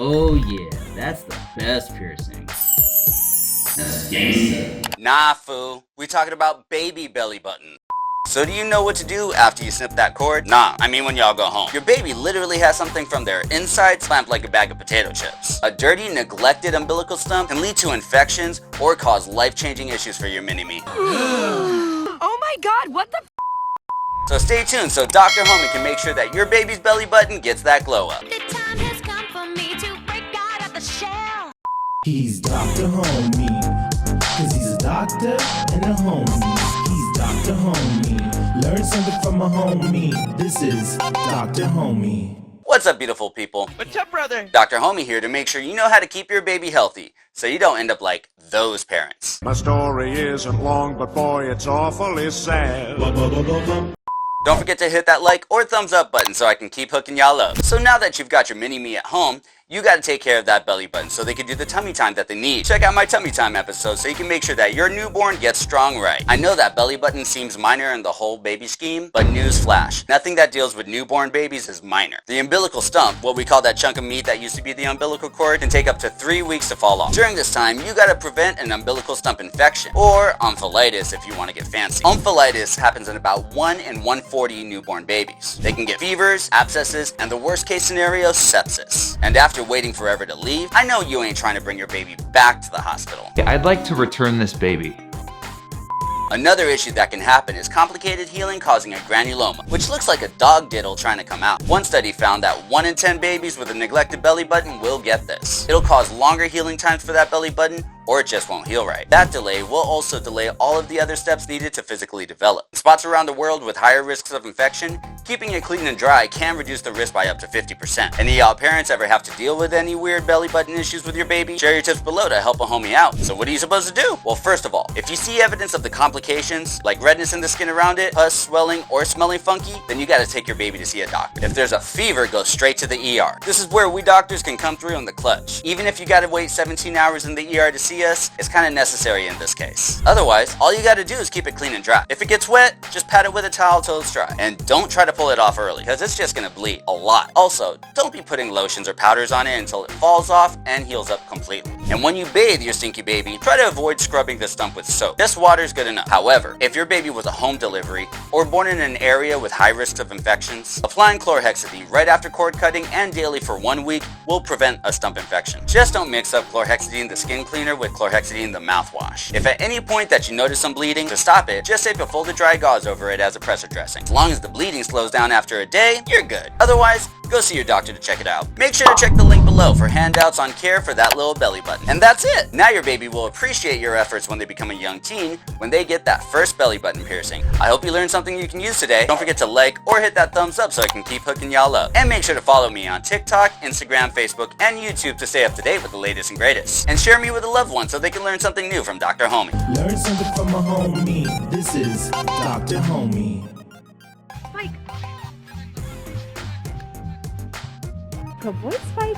Oh yeah, that's the best piercing. That's gangsta. Nah, fool. We talking about baby belly button. So do you know what to do after you snip that cord? Nah, I mean when y'all go home. Your baby literally has something from their inside clamped like a bag of potato chips. A dirty, neglected umbilical stump can lead to infections or cause life-changing issues for your mini-me. Oh my god, what the So stay tuned so Dr. Homie can make sure that your baby's belly button gets that glow up. The time has come for me to break out of the shell. He's Dr. Homie, cause he's a doctor and a homie. He's Dr. Homie, learn something from a homie. This is Dr. Homie. What's up, beautiful people? What's up, brother? Dr. Homie here to make sure you know how to keep your baby healthy so you don't end up like those parents. My story isn't long, but boy, it's awfully sad. Don't forget to hit that like or thumbs up button so I can keep hooking y'all up. So now that you've got your mini-me at home, you gotta take care of that belly button so they can do the tummy time that they need. Check out my tummy time episode so you can make sure that your newborn gets strong right. I know that belly button seems minor in the whole baby scheme, but news flash, nothing that deals with newborn babies is minor. The umbilical stump, what we call that chunk of meat that used to be the umbilical cord, can take up to 3 weeks to fall off. During this time, you gotta prevent an umbilical stump infection, or omphalitis if you wanna get fancy. Omphalitis happens in about 1 in 140 newborn babies. They can get fevers, abscesses, and the worst case scenario, sepsis. And after waiting forever to leave, I know you ain't trying to bring your baby back to the hospital. I'd like to return this baby. Another issue that can happen is complicated healing causing a granuloma, which looks like a dog diddle trying to come out. One study found that 1 in 10 babies with a neglected belly button will get this. It'll cause longer healing times for that belly button, or it just won't heal right. That delay will also delay all of the other steps needed to physically develop. In spots around the world with higher risks of infection, keeping it clean and dry can reduce the risk by up to 50%. Any of y'all parents ever have to deal with any weird belly button issues with your baby? Share your tips below to help a homie out. So what are you supposed to do? Well, first of all, if you see evidence of the complications, like redness in the skin around it, pus, swelling, or smelling funky, then you gotta take your baby to see a doctor. If there's a fever, go straight to the ER. This is where we doctors can come through in the clutch. Even if you gotta wait 17 hours in the ER to see us, it's kinda necessary in this case. Otherwise, all you gotta do is keep it clean and dry. If it gets wet, just pat it with a towel till it's dry. And don't try to pull it off early, because it's just gonna bleed a lot. Also, don't be putting lotions or powders on it until it falls off and heals up completely. And when you bathe your stinky baby, try to avoid scrubbing the stump with soap. Just water is good enough. However, if your baby was a home delivery or born in an area with high risks of infections, applying chlorhexidine right after cord cutting and daily for 1 week will prevent a stump infection. Just don't mix up chlorhexidine the skin cleaner with chlorhexidine the mouthwash. If at any point that you notice some bleeding, to stop it, just tape a folded dry gauze over it as a pressure dressing. As long as the bleeding slows down after a day, you're good. Otherwise, go see your doctor to check it out. Make sure to check the link below for handouts on care for that little belly button. And that's it! Now your baby will appreciate your efforts when they become a young teen, when they get that first belly button piercing. I hope you learned something you can use today. Don't forget to like or hit that thumbs up so I can keep hooking y'all up. And make sure to follow me on TikTok, Instagram, Facebook, and YouTube to stay up to date with the latest and greatest. And share me with a loved one so they can learn something new from Dr. Homie. Learn something from a homie. This is Dr. Homie. Mike? COPYWRITE?